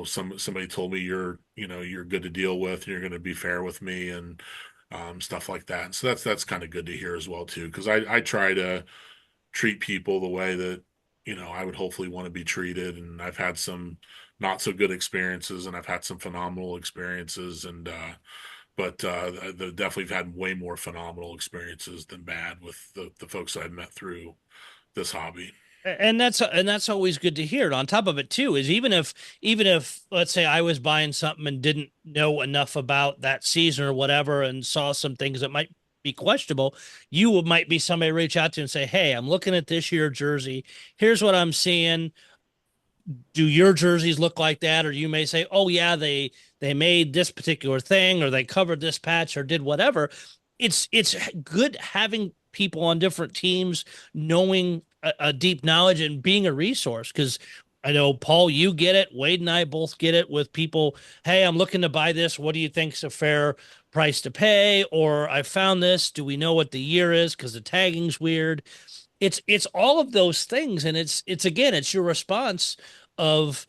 somebody told me you're good to deal with and you're going to be fair with me, and stuff like that. And so that's kind of good to hear as well too, because I try to treat people the way that I would hopefully want to be treated. And I've had some not so good experiences, and I've had some phenomenal experiences, and but definitely have had way more phenomenal experiences than bad with the folks I've met through this hobby. And that's always good to hear. And on top of it too, is even if let's say I was buying something and didn't know enough about that season or whatever, and saw some things that might be questionable, you might be somebody reach out to and say, hey, I'm looking at this year jersey, here's what I'm seeing, do your jerseys look like that? Or you may say, oh yeah, they made this particular thing, or they covered this patch, or did whatever. It's good having people on different teams knowing a deep knowledge and being a resource, because I know, Paul, you get it. Wade and I both get it with people. Hey, I'm looking to buy this. What do you think's a fair price to pay? Or I found this. Do we know what the year is? Because the tagging's weird. It's all of those things, and it's again, it's your response of,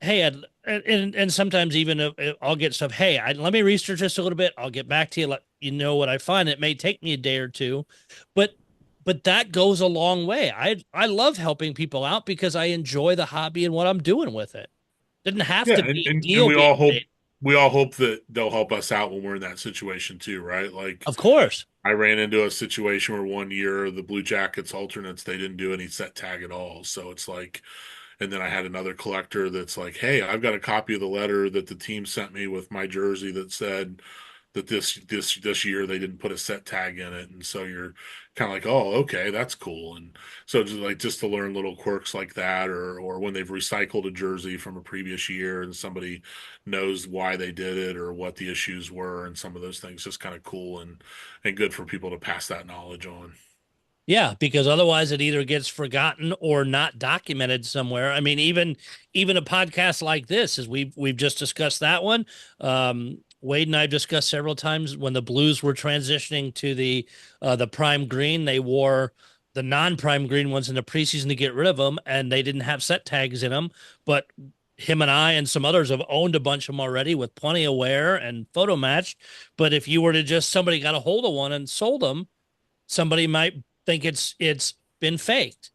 hey, and sometimes even I'll get stuff. Hey, let me research this a little bit. I'll get back to you. Let you know what I find. It may take me a day or two, but that goes a long way. I love helping people out because I enjoy the hobby and what I'm doing with it. Didn't have Yeah, to be and deal being made. we all hope that they'll help us out when we're in that situation too, right? Like Of course. I ran into a situation where one year the Blue Jackets alternates, they didn't do any set tag at all. So it's like, and then I had another collector that's like, hey, I've got a copy of the letter that the team sent me with my jersey that said that this year they didn't put a set tag in it. And so you're kind of like, oh, okay, that's cool. And so just to learn little quirks like that, or when they've recycled a jersey from a previous year and somebody knows why they did it or what the issues were, and some of those things, just kind of cool and good for people to pass that knowledge on. Yeah, because otherwise it either gets forgotten or not documented somewhere. I mean, even a podcast like this, as we've just discussed that one. Wade and I've discussed several times when the Blues were transitioning to the prime green, they wore the non-prime green ones in the preseason to get rid of them, and they didn't have set tags in them. But him and I and some others have owned a bunch of them already with plenty of wear and photo match. But if you were to just somebody got a hold of one and sold them, somebody might think it's been faked,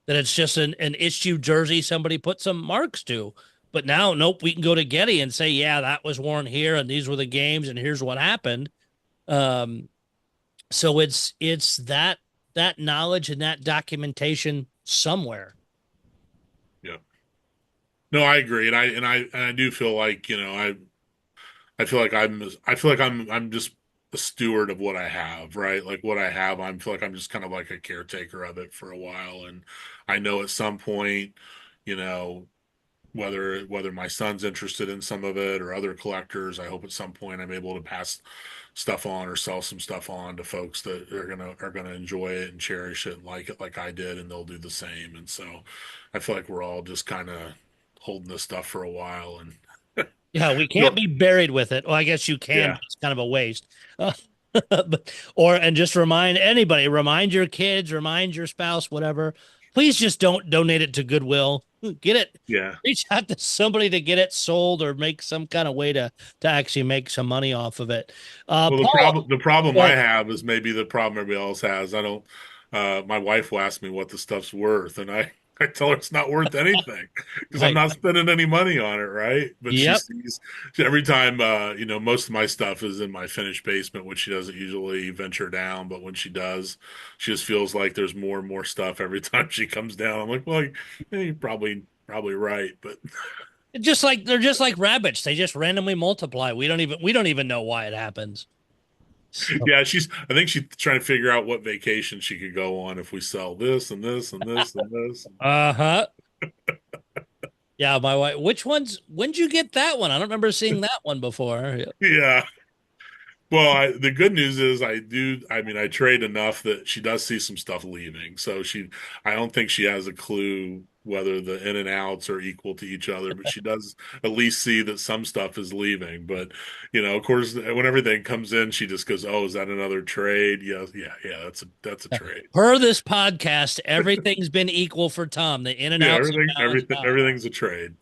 that it's just an issue jersey somebody put some marks to. But now, nope, we can go to Getty and say, yeah, that was worn here, and these were the games, and here's what happened. So it's that knowledge and that documentation somewhere. Yeah. No, I agree. And I do feel like, I feel like I'm just a steward of what I have, right? Like what I have, I feel like I'm just kind of like a caretaker of it for a while. And I know at some point, you know, whether my son's interested in some of it or other collectors, I hope at some point I'm able to pass stuff on or sell some stuff on to folks that are gonna enjoy it and cherish it and like it like I did, and they'll do the same. And so I feel like we're all just kind of holding this stuff for a while, and Yeah, we can't be buried with it. Well, I guess you can, yeah. but it's kind of a waste. And just remind your kids, remind your spouse, whatever. Please just don't donate it to Goodwill. Get it, Yeah. reach out to somebody to get it sold or make some kind of way to actually make some money off of it. Well, Paul, the problem go I ahead. have is maybe the problem everybody else has. I don't. My wife will ask me what the stuff's worth, and I tell her it's not worth anything because I'm Right. not spending any money on it, right? But she Yep. sees every time. Most of my stuff is in my finished basement, which she doesn't usually venture down. But when she does, she just feels like there's more and more stuff every time she comes down. I'm like, well, you're probably right, but Just like they're just like rabbits. They just randomly multiply. We don't even know why it happens. So, yeah, I think she's trying to figure out what vacation she could go on if we sell this and this and this and this. uh-huh. Yeah, my wife. When'd you get that one? I don't remember seeing that one before. Yeah. Well, the good news is I mean, I trade enough that she does see some stuff leaving. I don't think she has a clue whether the in and outs are equal to each other, but she does at least see that some stuff is leaving. But, of course, when everything comes in, she just goes, "Oh, is that another trade?" Yeah, yeah, yeah, that's a trade. Per this podcast, everything's been equal for Tom. The in and Yeah, outs have balanced out. everything's a trade.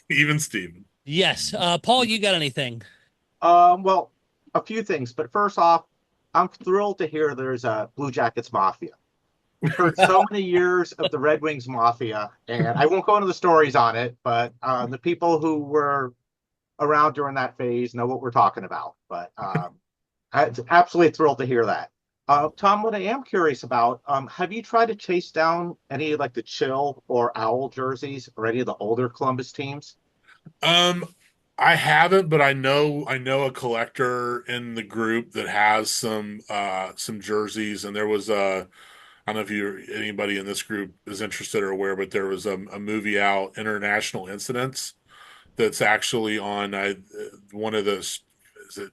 Even Steven. Yes. Paul, you got anything? Well, a few things, but first off, I'm thrilled to hear there's a Blue Jackets Mafia. We've heard so many years of the Red Wings Mafia, and I won't go into the stories on it, but the people who were around during that phase know what we're talking about. But I'm absolutely thrilled to hear that. Tom, what I am curious about, have you tried to chase down any like the Chill or Owl jerseys or any of the older Columbus teams? Um, I haven't, but I know a collector in the group that has some jerseys, and there was I don't know if anybody in this group is interested or aware, but there was a movie out, International Incidents, that's actually on one of those, is it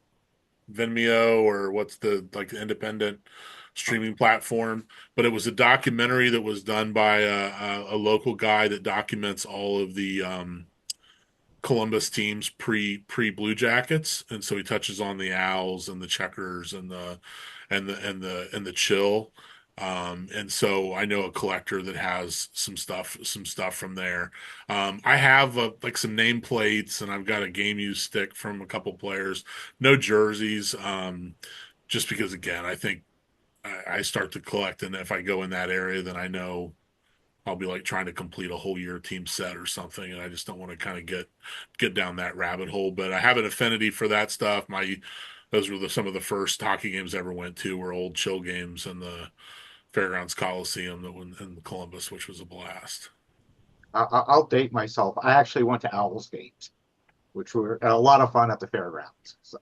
Vimeo or what's the like the independent streaming platform? But it was a documentary that was done by a local guy that documents all of the Columbus teams pre Blue Jackets, and so he touches on the Owls and the Checkers and the Chill. And so I know a collector that has some stuff from there. I have like some nameplates, and I've got a game use stick from a couple players. No jerseys, just because again, I think I start to collect, and if I go in that area, then I know I'll be like trying to complete a whole year team set or something, and I just don't want to kind of get down that rabbit hole. But I have an affinity for that stuff. Those were some of the first hockey games I ever went to were old chill games in the Fairgrounds Coliseum in Columbus, which was a blast. I'll date myself. I actually went to Owls games, which were a lot of fun at the fairgrounds. So.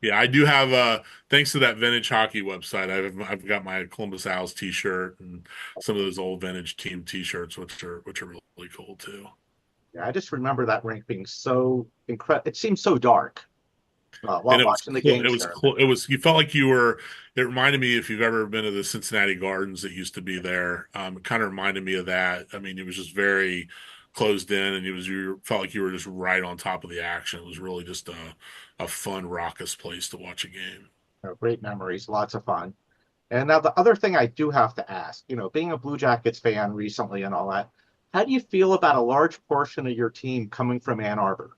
Yeah, I do have thanks to that vintage hockey website, I've got my Columbus Owls t-shirt and some of those old vintage team t-shirts, which are really cool too. Yeah, I just remember that rink being so incredible. It seemed so dark while And watching the cool. games. It was cool. You felt like you were. It reminded me, if you've ever been to the Cincinnati Gardens that used to be there. It kind of reminded me of that. I mean, it was just very closed in, and you felt like you were just right on top of the action. It was really just a fun, raucous place to watch a game. Great memories, lots of fun. And now the other thing I do have to ask, being a Blue Jackets fan recently and all that, how do you feel about a large portion of your team coming from Ann Arbor?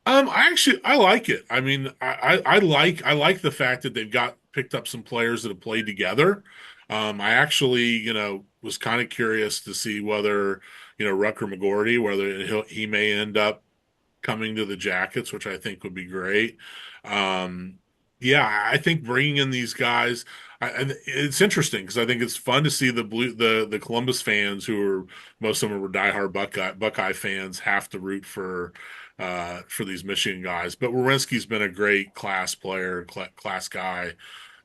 I like it. I mean, I like the fact that they've got picked up some players that have played together. I actually, was kind of curious to see whether, Rucker McGorty, whether he may end up coming to the Jackets, which I think would be great. Yeah, I think bringing in these guys, and it's interesting because I think it's fun to see the Columbus fans who are most of them were diehard Buckeye fans have to root for these Michigan guys. But Werenski's been a great class player, class guy,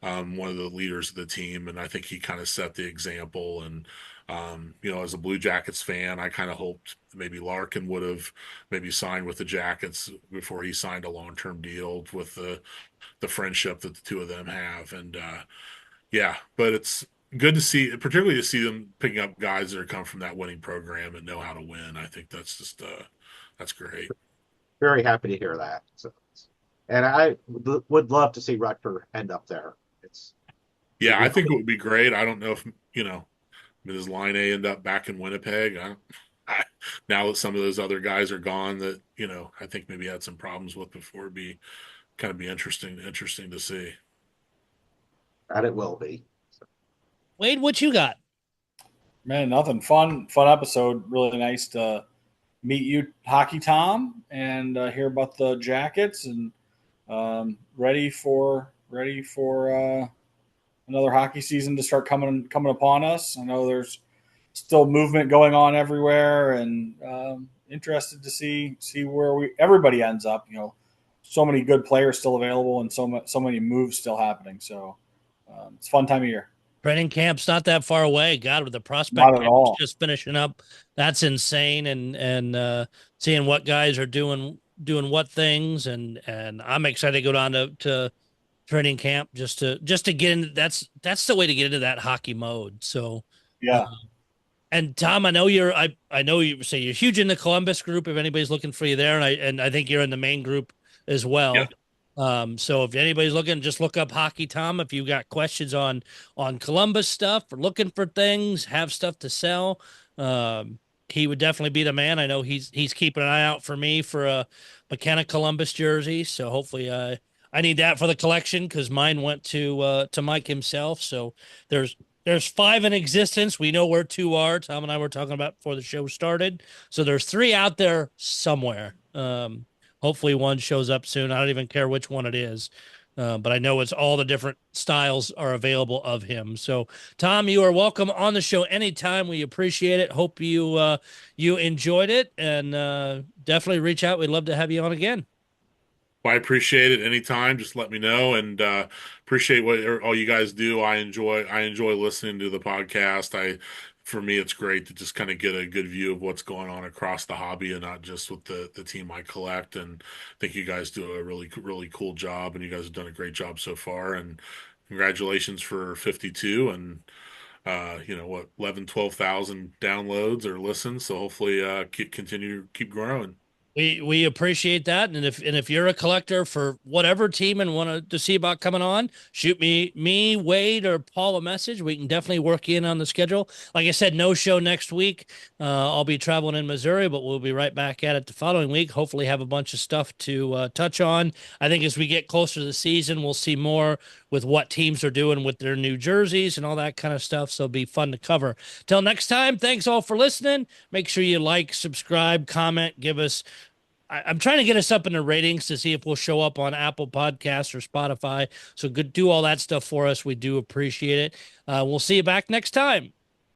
one of the leaders of the team, and I think he kind of set the example. And as a Blue Jackets fan, I kind of hoped maybe Larkin would have maybe signed with the Jackets before he signed a long-term deal with the friendship that the two of them have. And yeah, but it's good to see, particularly to see them picking up guys that are come from that winning program and know how to win. I think that's just that's great. Very happy to hear that. So, And I would love to see Rutger end up there. Yeah, I think it would be great. I don't know if, does Line A end up back in Winnipeg? Now that some of those other guys are gone that, I think maybe had some problems with before, it'd be kind of be interesting to see. And it will be. Wade, what you got? Man, nothing. Fun episode. Really nice to meet you, Hockey Tom, and hear about the Jackets, and ready for another hockey season to start coming upon us. I know there's still movement going on everywhere, and interested to see where everybody ends up. So many good players still available, and so many moves still happening. So it's a fun time of year. Training camp's not that far away. God, with the prospect Not at camp all. just finishing up, that's insane. And seeing what guys are doing what things, and I'm excited to go down to training camp just to get into that's the way to get into that hockey mode. So Yeah. And Tom, I know I know you say you're huge in the Columbus group. If anybody's looking for you there, and I think you're in the main group as well. Yeah. So if anybody's looking, just look up Hockey Tom. If you got questions on Columbus stuff or looking for things, have stuff to sell, he would definitely be the man. I know he's keeping an eye out for me for a McKenna Columbus jersey. So hopefully I need that for the collection because mine went to Mike himself. So there's 5 in existence. We know where 2 are. Tom and I were talking about before the show started. So there's 3 out there somewhere. Hopefully one shows up soon. I don't even care which one it is. But I know it's all the different styles are available of him. So Tom, you are welcome on the show anytime. We appreciate it. Hope you enjoyed it, and definitely reach out. We'd love to have you on again. Well, I appreciate it anytime. Just let me know, and appreciate what all you guys do. I enjoy listening to the podcast. For me, it's great to just kind of get a good view of what's going on across the hobby and not just with the team I collect. And I think you guys do a really, really cool job, and you guys have done a great job so far. And congratulations for 52 and 12,000 downloads or listens. So hopefully keep growing. We appreciate that, and if you're a collector for whatever team and want to see about coming on, shoot me, Wade, or Paul a message. We can definitely work in on the schedule. Like I said, no show next week. I'll be traveling in Missouri, but we'll be right back at it the following week. Hopefully, have a bunch of stuff to touch on. I think as we get closer to the season, we'll see more with what teams are doing with their new jerseys and all that kind of stuff. So it'll be fun to cover. Till next time, thanks all for listening. Make sure you like, subscribe, comment, give us. I'm trying to get us up in the ratings to see if we'll show up on Apple Podcasts or Spotify. So do all that stuff for us. We do appreciate it. We'll see you back next time.